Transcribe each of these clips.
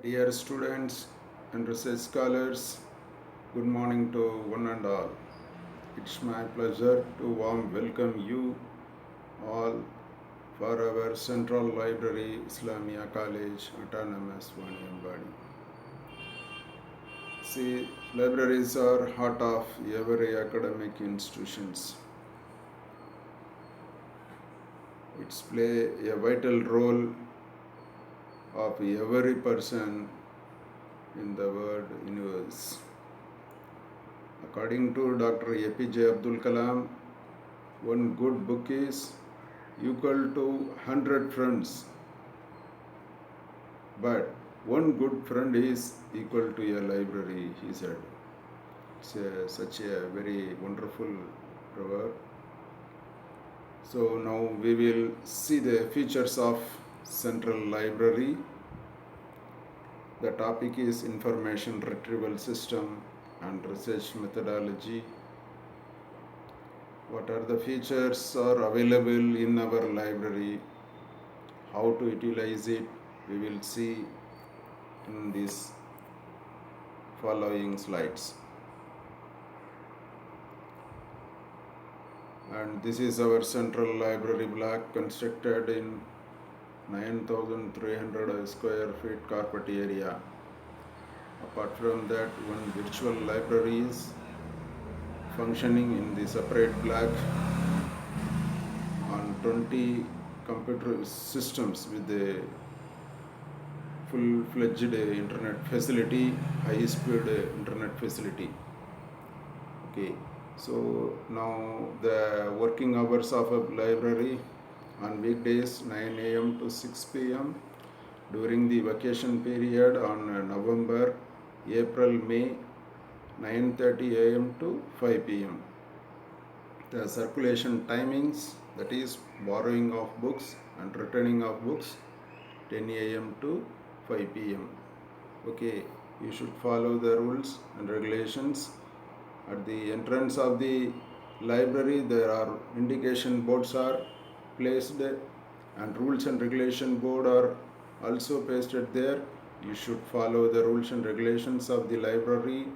Dear students and research scholars, good morning to one and all. It's my pleasure to warm welcome you all for our Central Library Islamia College Autonomous Body. See, libraries are heart of every academic institutions. It's play a vital role of every person in the world universe. According to Dr. APJ Abdul Kalam, one good book is equal to 100 friends, but one good friend is equal to a library, he said. It's such a very wonderful proverb. So now we will see the features of Central Library. The topic is information retrieval system and research methodology. What are the features are available in our library? How to utilize it? We will see in these following slides. And this is our Central Library block constructed in 9,300 square feet carpet area. Apart from that, one virtual library is functioning in the separate block on 20 computer systems with the full-fledged internet facility, high-speed internet facility. Okay, so now the working hours of a library on weekdays 9 a.m. to 6 p.m. During the vacation period on November, April, May 9:30 a.m. to 5 p.m. The circulation timings, that is borrowing of books and returning of books, 10 a.m. to 5 p.m. Okay, you should follow the rules and regulations. At the entrance of the library, there are indication boards are placed, and rules and regulation board are also pasted there. You should follow the rules and regulations of the library.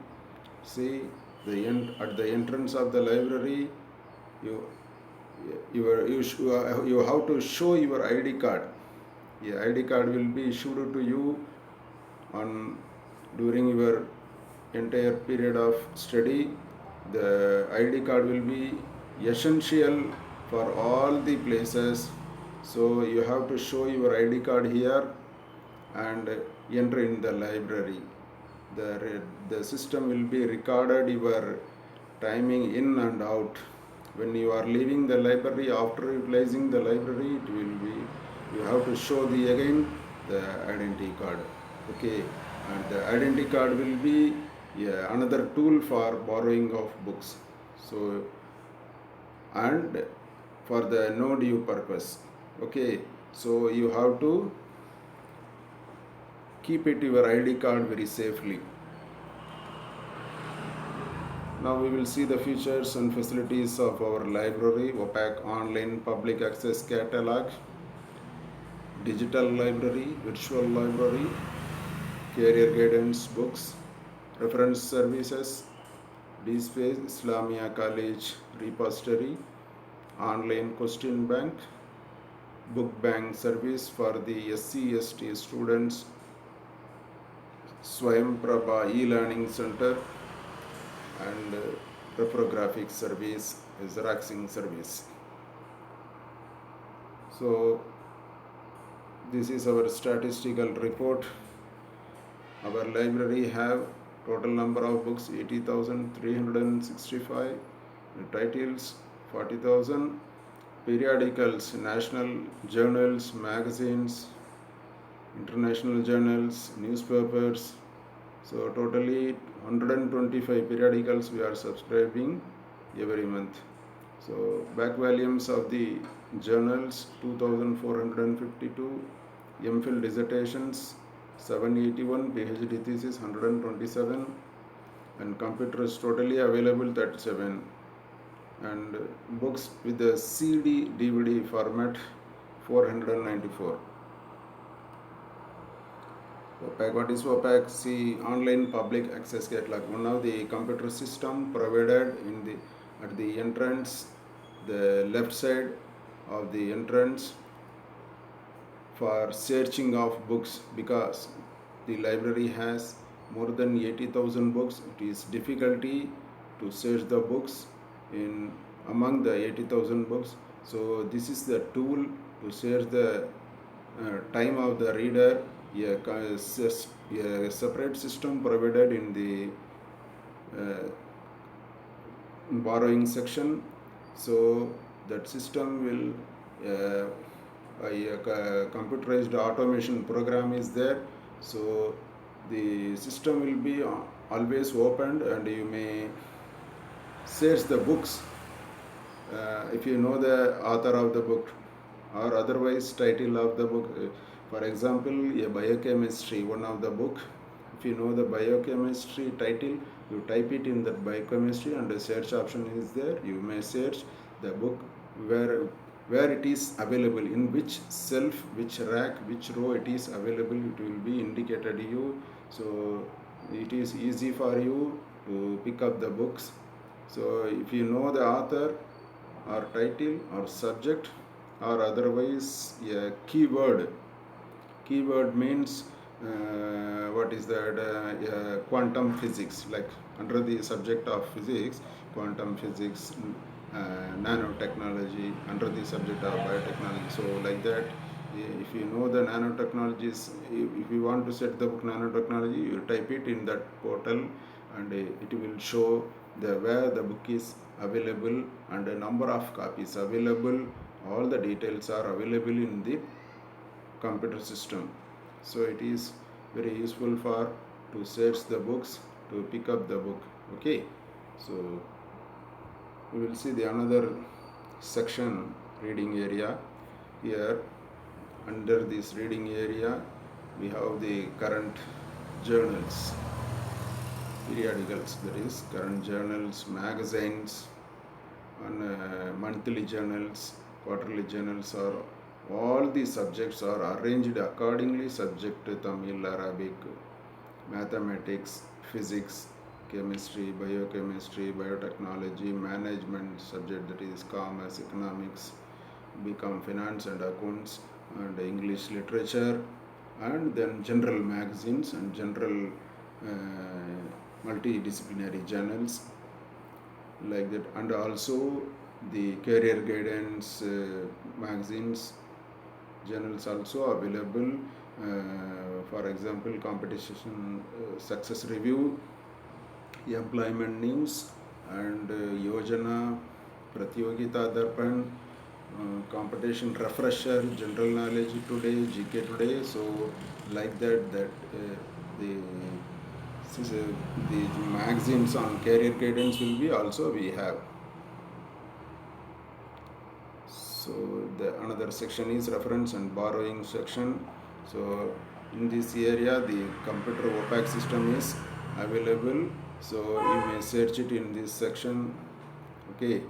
See, at the entrance of the library, you have to show your ID card. The ID card will be issued to you during your entire period of study. The ID card will be essential for all the places. So you have to show your ID card here and enter in the library. The system will be recorded your timing in and out. When you are leaving the library, after utilizing the library, it will be, you have to show the identity card. Okay, and the identity card will be another tool for borrowing of books. So, and for the no due purpose. Okay, so you have to keep it your ID card very safely. Now we will see the features and facilities of our library: opaque online public access catalog, digital library, virtual library, career guidance books, reference services, DSpace Islamia College repository, online question bank, book bank service for the SC/ST students, Swayam Prabha e-learning center, and reprographic service, Xeroxing service. So this is our statistical report. Our library have total number of books 80,365, titles 40,000, periodicals, national journals, magazines, international journals, newspapers. So totally 125 periodicals we are subscribing every month. So back volumes of the journals 2,452, MPhil dissertations 781, PhD thesis 127, and computers totally available 37, and books with the CD DVD format 494. OPAC, what is OPAC? See, online public access catalog. One of the computer system provided in the at the entrance, the left side of the entrance for searching of books, because the library has more than 80,000 books. It is difficulty to search the books in among the 80,000 books. So this is the tool to search the time of the reader. A separate system provided in the borrowing section. So that system will a computerized automation program is there. So the system will be always opened, and you may search the books if you know the author of the book, or otherwise title of the book. For example, a biochemistry, one of the book, if you know the biochemistry title, you type it in that biochemistry and the search option is there. You may search the book where it is available, in which shelf, which rack, which row it is available. It will be indicated to you, so it is easy for you to pick up the books. So if you know the author or title or subject, or otherwise a keyword means what is that, quantum physics, like under the subject of physics, quantum physics, nanotechnology under the subject of biotechnology. So like that, if you know the nanotechnologies, if you want to set the book nanotechnology, you type it in that portal, and it will show the where the book is available and the number of copies available. All the details are available in the computer system. So it is very useful for to search the books, to pick up the book. Okay, so we will see the another section, reading area. Here under this reading area we have the current journals, periodicals, that is current journals, magazines, and monthly journals, quarterly journals. Are all these subjects are arranged accordingly, subject to Tamil, Arabic, mathematics, physics, chemistry, biochemistry, biotechnology, management subject, that is commerce, economics, become finance and accounts, and English literature, and then general magazines and general multidisciplinary journals, like that. And also the career guidance magazines, journals also available. For example, competition success review, employment news, and Yojana, Pratyogita Darpan, competition refresher, general knowledge today, GK today. So like that, the the magazines on career guidance will be also we have. So the another section is reference and borrowing section. So in this area the computer OPAC system is available, so you may search it in this section. Okay,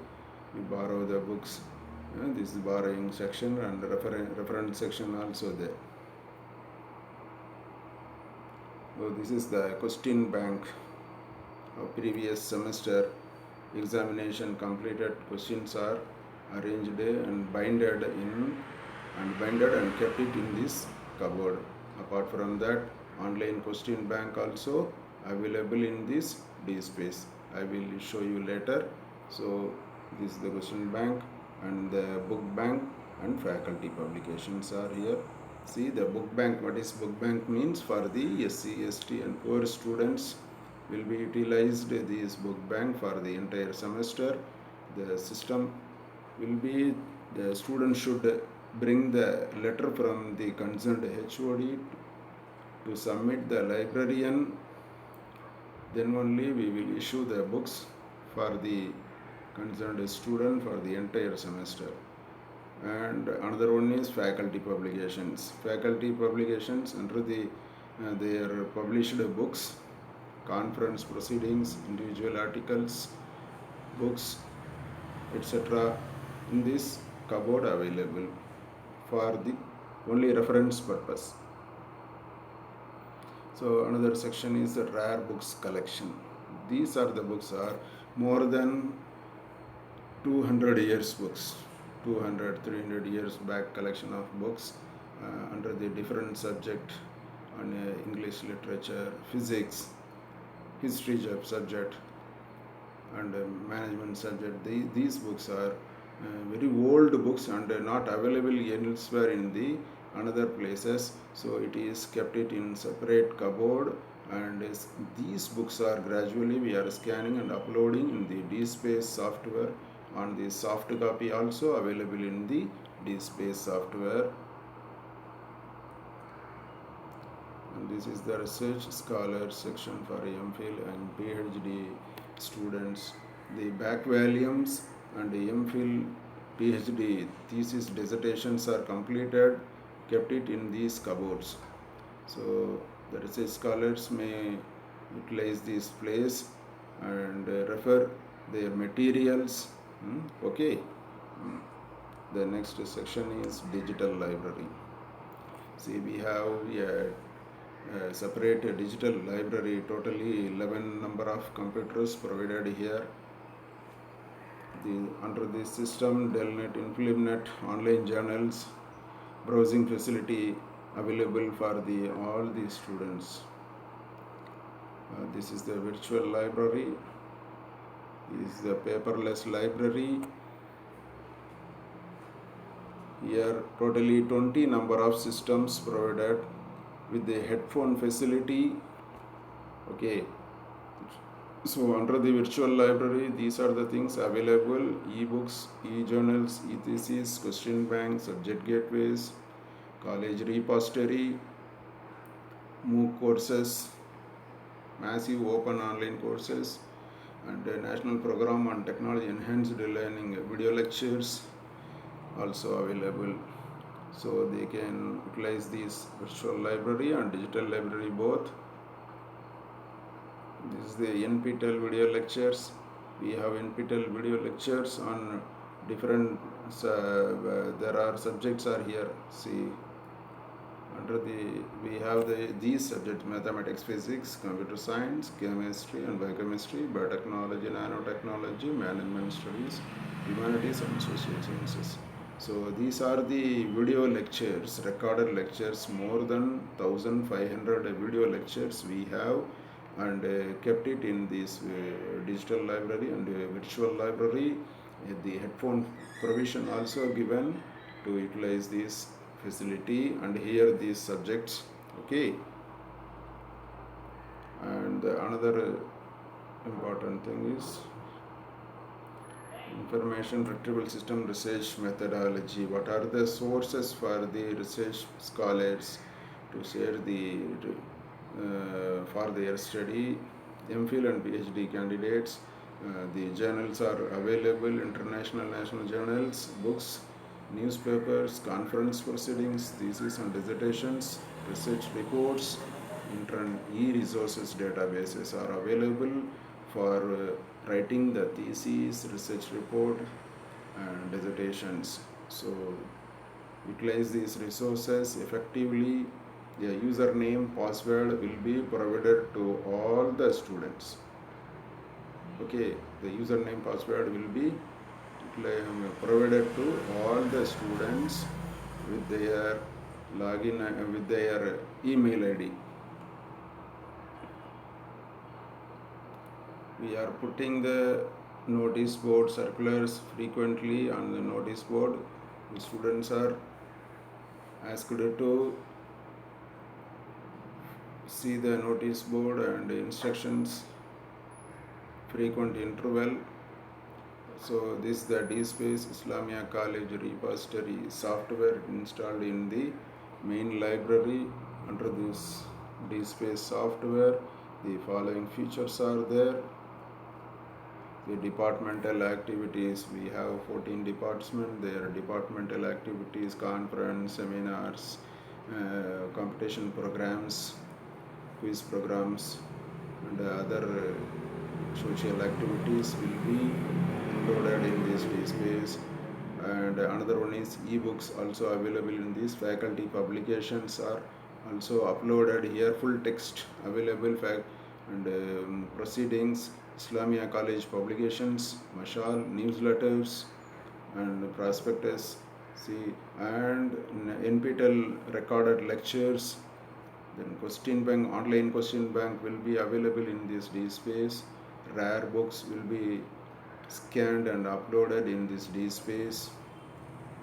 you borrow the books. This is borrowing section, and reference section also there. So this is the question bank of previous semester examination completed. Questions are arranged and binded and kept it in this cupboard. Apart from that, online question bank also available in this DSpace. I will show you later. So this is the question bank, and the book bank and faculty publications are here. See the book bank. What is book bank means? For the SC, ST and poor students will be utilized this book bank for the entire semester. The system will be, the student should bring the letter from the concerned HOD to submit the librarian, then only we will issue the books for the concerned student for the entire semester. And another one is faculty publications. Faculty publications under the their published books, conference proceedings, individual articles, books, etc. in this cupboard available for the only reference purpose. So another section is the rare books collection. These are the books are more than 200 years books, 200, 300 years back collection of books under the different subject on English literature, physics, history subject, and management subject. These books are very old books and not available elsewhere in the another places, so it is kept it in separate cupboard, and these books are gradually we are scanning and uploading in the DSpace software on the soft copy also available in the DSpace software. And this is the research scholar section for MPhil and PhD students. The back volumes and the MPhil PhD thesis dissertations are completed, kept it in these cupboards. So the research scholars may utilize this place and refer their materials. Okay. The next section is digital library. See, we have a separate digital library, totally 11 number of computers provided here. Under this system, Delnet, InfluMnet, online journals, browsing facility available for all the students. This is the virtual library. This is the paperless library. Here totally 20 number of systems provided with the headphone facility. Okay, so under the virtual library, these are the things available: ebooks, e-journals, e-thesis, question bank, subject gateways, college repository, MOOC courses, massive open online courses, and a national program on technology enhanced learning video lectures also available. So they can utilize this virtual library and digital library both. This is the NPTEL video lectures. We have NPTEL video lectures on different there are subjects are here. See, under we have these subjects: mathematics, physics, computer science, chemistry and biochemistry, biotechnology, nanotechnology, management studies, humanities and social sciences. So these are the video lectures, recorded lectures, more than 1500 video lectures we have, and kept it in this digital library and virtual library. The headphone provision also given to utilize this facility, and here these subjects. Okay, and another important thing is information retrieval system research methodology. What are the sources for the research scholars to share for their study? MPhil and PhD candidates, the journals are available: international, national journals, books, newspapers, conference proceedings, theses and dissertations, research reports, e-resources databases are available for writing the thesis, research report and dissertations. So utilize these resources effectively. The username, password will be provided to all the students. Okay, the username, password will be provided to all the students with their login with their email ID. We are putting the notice board circulars frequently on the notice board. The students are asked to see the notice board and instructions frequent interval. So this is the DSpace Islamia College repository software installed in the main library. Under this DSpace software, the following features are there. The departmental activities, we have 14 departments. Their departmental activities, conference, seminars, competition programs, quiz programs and other social activities will be included in this DSpace. And another one is ebooks, also available in these. Faculty publications are also uploaded here, full text available, fact and proceedings, Islamia College publications, Mashal newsletters and prospectus, see, and NPTEL recorded lectures. Then question bank, online question bank will be available in this DSpace. Rare books will be scanned and uploaded in this DSpace.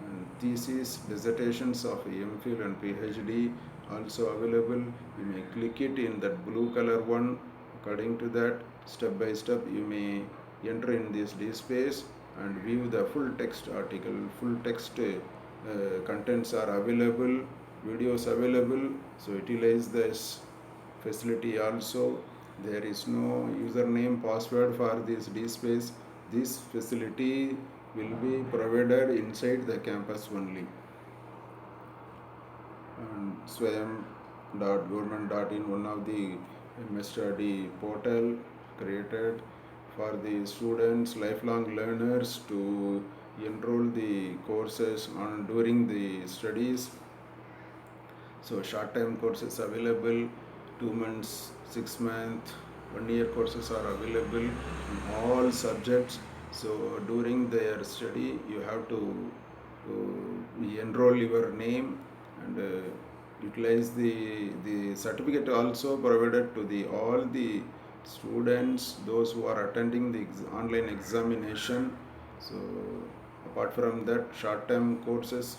And thesis, dissertations of MPhil and PhD also available. You may click it in that blue color one. According to that, step by step, you may enter in this DSpace and view the full text article. Full text contents are available, videos available. So utilize this facility also. There is no username password for this DSpace. This facility will be provided inside the campus only. And swayam.government.in, one of the MSstudy portal created for the students, lifelong learners to enroll the courses on during the studies. So short-term courses available, 2 months, 6 months, 1 year courses are available in all subjects. So during their study, you have to enroll your name and utilize the certificate also provided to the all the students, those who are attending the online examination. So apart from that, short-term courses,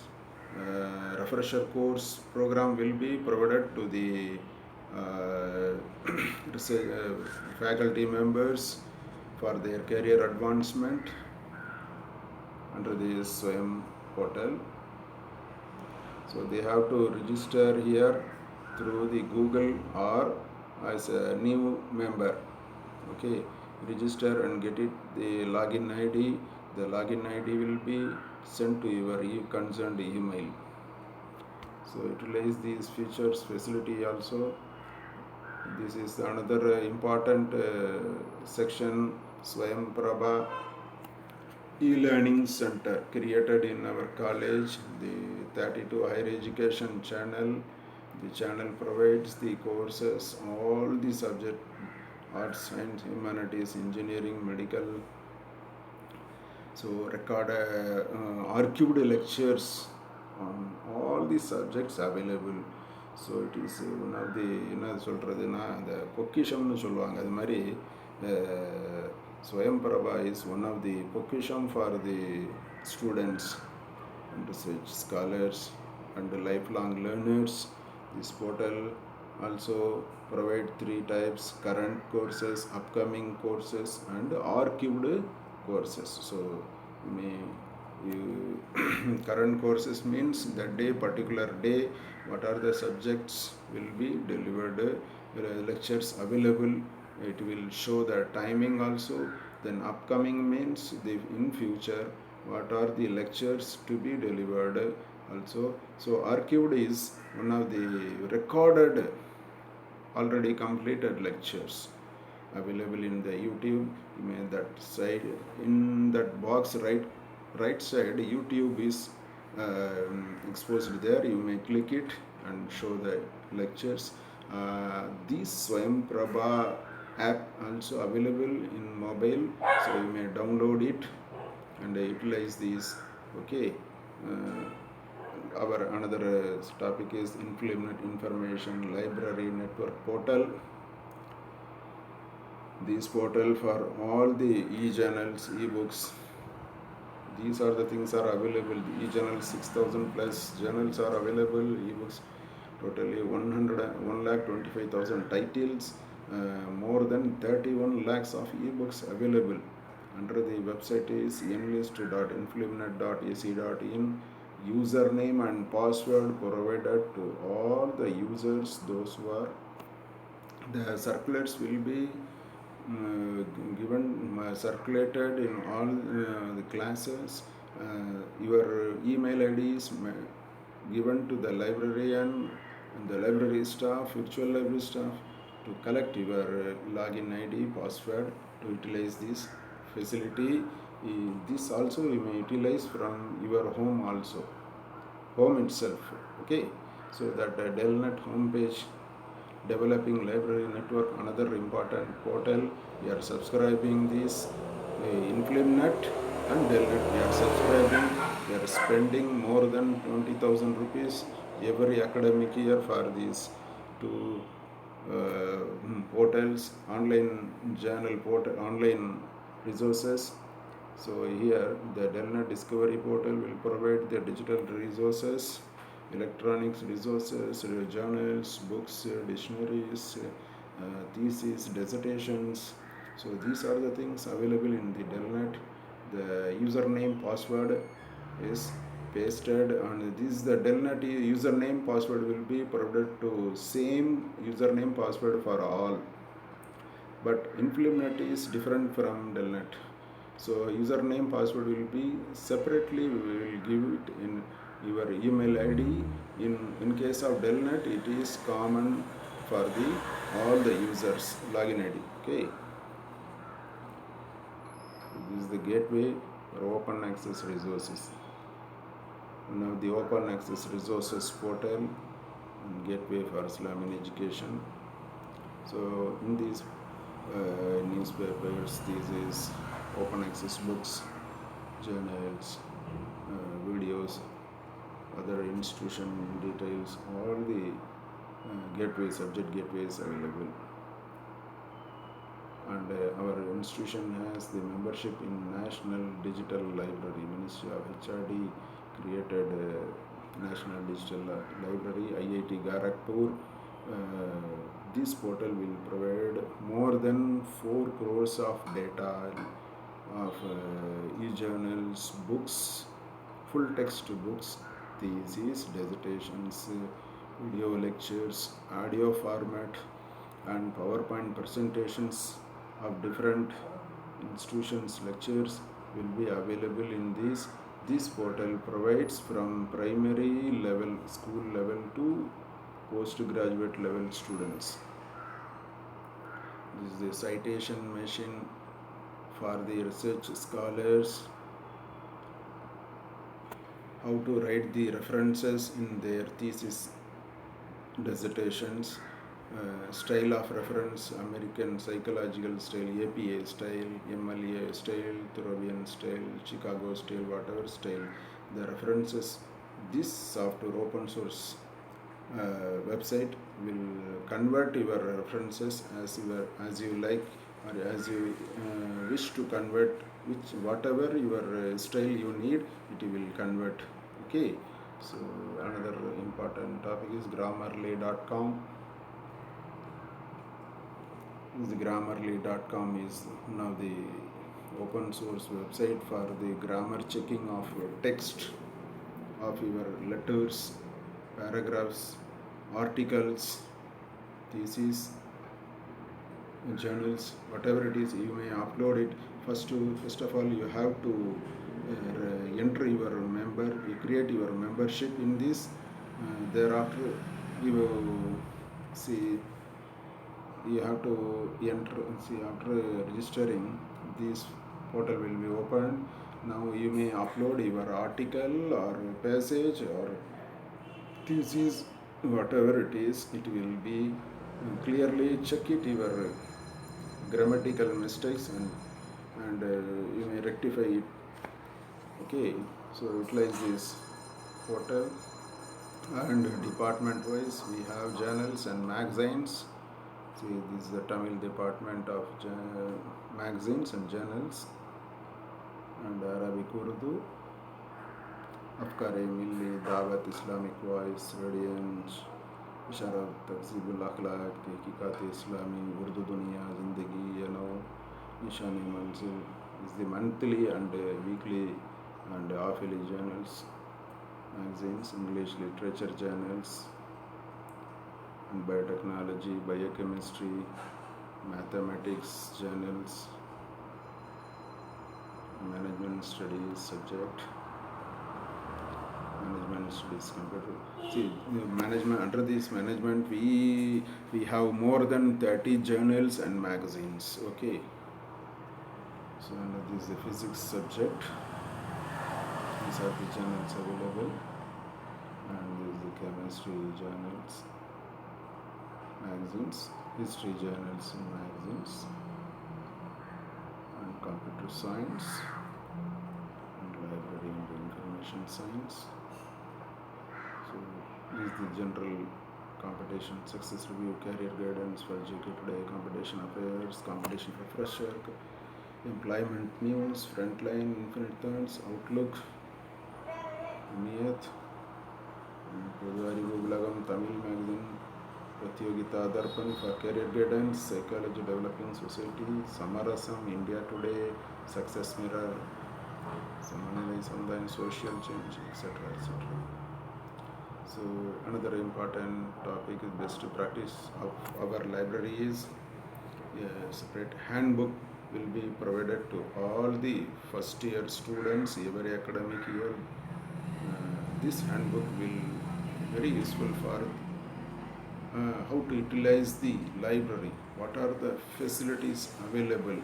refresher course program will be provided to the faculty members for their career advancement under the Swayam portal. So they have to register here through the Google or as a new member. Okay, register and get it the login ID. The login ID will be sent to your concerned email. So utilize these features facility also. This is another important section, Swayam Prabha e-learning center created in our college, the 32 higher education channel. The channel provides the courses, all the subject, arts, science, humanities, engineering, medical. So record archived lectures on all the subjects available. So it is one of the என்ன சொல்கிறதுனா அந்த பொக்கிஷம்னு சொல்லுவாங்க. அது மாதிரி Swayam Prabha is one of the பொக்கிஷம் for the students and research scholars and lifelong learners. This portal also provide 3 types: current courses, upcoming courses and archived courses. So current courses means that day, particular day, what are the subjects will be delivered, lectures available, it will show the timing also. Then upcoming means the in future what are the lectures to be delivered also. So archived is one of the recorded already completed lectures available in the YouTube. You may that side, in that box right side, YouTube is exposed there. You may click it and show the lectures. This Swayam Prabha app also available in mobile, so you may download it and utilize these. Okay, our another topic is InfluMnet Information Library Network portal. This portal for all the e-journals, e-books, these are the things are available. The e-journals, 6,000 plus journals are available, e-books totally 1,25,000 titles, more than 31 lakhs of e-books available. Under the website is enlist.influMnet.ac.in. Username and password provided to all the users, those who are. The circulars will be given circulated in all the classes. Your email ID is given to the librarian and the library staff, virtual library staff, to collect your login ID, password to utilize this facility. This also you may utilize from your home also, home itself. Okay, So that Delnet homepage, developing library network, another important portal. We are subscribing this InfluMnet and Delnet. We are subscribing. We are spending more than 20,000 rupees every academic year for these two portals, online journal portal, online resources. So here the Delnet Discovery Portal will provide the digital resources, electronics resources, journals, books, dictionaries, theses, dissertations. So these are the things available in the Delnet. The username password is pasted, and this is the Delnet username password will be provided to same username password for all. But InfluMnet is different from Delnet. So username password will be separately, we will give it in your email ID. In case of Delnet, it is common for the all the users login ID. Okay, this is the gateway for open access resources. Now the open access resources portal and gateway for Islamic education. So in these newspapers, this is open access books, journals, videos, other institution details, all the gateways, subject gateways available. And our institution has the membership in National Digital Library. Ministry of HRD created National Digital Library, IIT Kharagpur. This portal will provide more than 4 crores of data of e-journals, books, full text books, theses, dissertations, video lectures, audio format, and PowerPoint presentations of different institutions' lectures will be available in this. This portal provides from primary level, school level to postgraduate level students. This is the citation machine for the research scholars, how to write the references in their thesis, dissertations, style of reference, American psychological style, APA style, MLA style, Thoreauvian style, Chicago style, whatever style, the references. This software open source website will convert your references as you like, or as you wish to convert, which whatever your style you need, it will convert. Okay, so another important topic is Grammarly.com. The Grammarly.com is now the open source website for the grammar checking of text of your letters, paragraphs, articles, theses, journals, whatever it is. You may upload it. First of all, you have to enter your you create your membership in this. Thereafter, you see, you have to enter. See, after registering, this portal will be opened. Now you may upload your article or passage or thesis, whatever it is. It will be clearly check it your grammatical mistakes, and you may rectify it. Okay, so utilize this portal. And department wise, we have journals and magazines. See, this is the Tamil department of magazines and journals, and Arabic, Urdu, Afkar-e Milli, Dawat, Islamic Voice, Radiant, Isharat, Taqzibul Akhlaq, Tehqiqat Islami, Urdu Dunia, Zindagi, Nishani Manzil. Is the monthly and weekly and half-yearly journals, magazines, English literature journals, and biotechnology, biochemistry, mathematics journals, management studies subject, management studies computer. See, management, under this management, we have more than 30 journals and magazines. Okay, so this is the physics subject. These are the journals available, and this is the chemistry. history journals, magazines, history journals and magazines, and computer science, and library and information science. So this is the general competition success review, career guidance for GK Today, competition affairs, competition for fresher, employment news, frontline, infinite thorns, outlook, नियत, Budvari Gulagam, Tamil magazine, Pratyogita Darpan for career guidance, psychology developing society, Samarasam, India Today, success mirror, Samanai Samdayan, social change, etc. etc. So another important topic is best practice of our library is a separate handbook will be provided to all the first year students every academic year. This handbook will be very useful for how to utilize the library, what are the facilities available.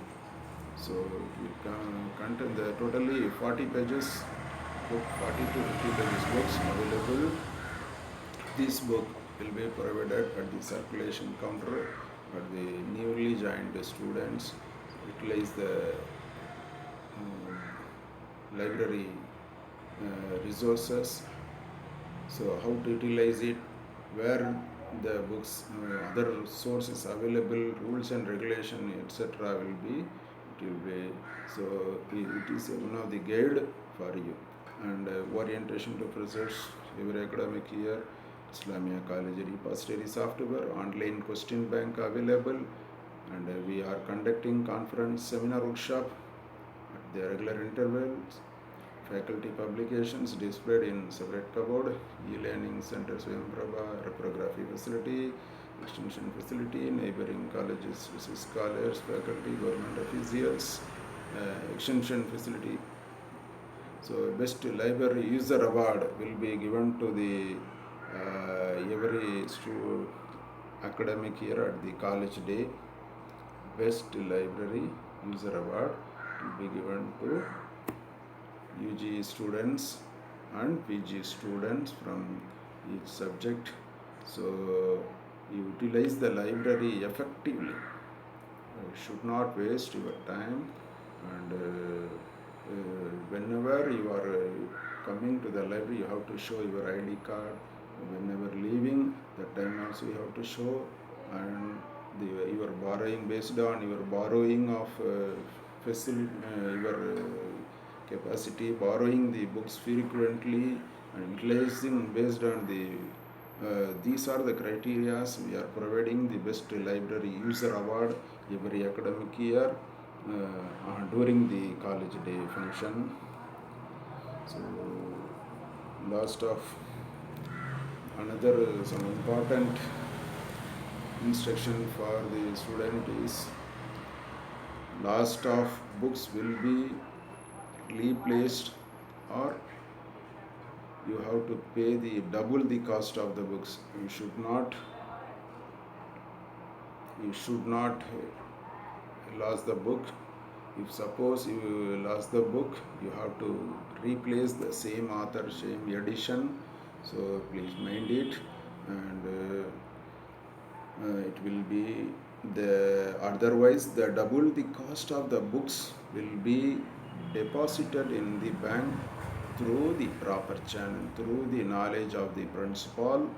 So we can contain the totally 40 pages, book 40 to 50 pages books available. This book will be provided at the circulation counter for the newly joined students. Utilize the library resources. So how to utilize it, where the books, other sources available, rules and regulation, etc. will be. It will be. So it is one of the guide for you. And orientation to freshers every academic year. Islamia College repository software, online question bank available, and we are conducting conference, seminar, workshop at the regular intervals. Faculty publications displayed in separate cupboard, e-learning center, Swayamprabha, reprography facility, extension facility, neighboring colleges, scholars, faculty, government officials, extension facility. So best library user award will be given to the every academic year at the college day. Best library user award will be given to UG students and PG students from each subject. So you utilize the library effectively. You should not waste your time, and whenever you are coming to the library, you have to show your ID card. Whenever leaving, that time also you have to show, and you are borrowing based on your borrowing of facility, your capacity, borrowing the books frequently and utilizing based on the these are the criteria. We are providing the best library user award every academic year during the college day function. So last of another some important instruction for the student is last of books will be replaced, or you have to pay the double the cost of the books. You should not lose the book. If suppose you lost the book, you have to replace the same author, same edition. So please mind it, and it will be otherwise the double the cost of the books will be deposited in the bank through the proper channel, through the knowledge of the principal.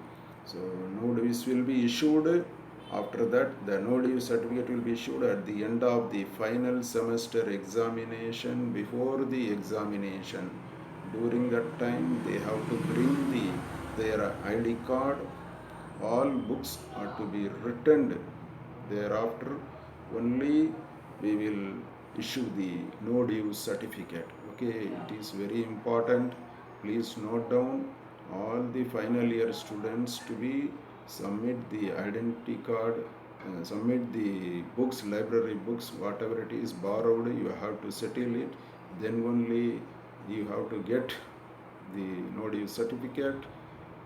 So notice will be issued. After that, the no leave certificate will be issued at the end of the final semester examination, before the examination. During that time, they have to bring their ID card. All books are to be returned. Thereafter, only we will issue the no due certificate. Okay, it is very important. Please note down, all the final year students to be submit the identity card, submit the books, library books, whatever it is borrowed, you have to settle it. Then only you have to get the no due certificate,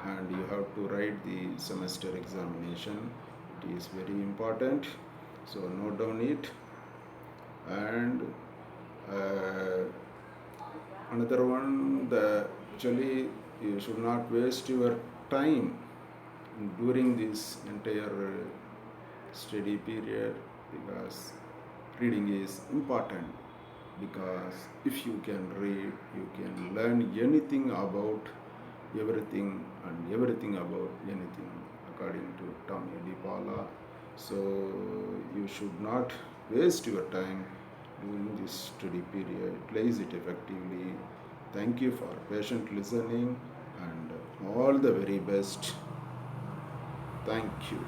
and you have to write the semester examination. It is very important. So note down it. And another one, actually you should not waste your time during this entire study period, because reading is important, because if you can read you can learn anything about everything and everything about anything, according to Tommy DePaula. So you should not waste your time during this study period. Place it effectively. Thank you for patient listening and all the very best. Thank you.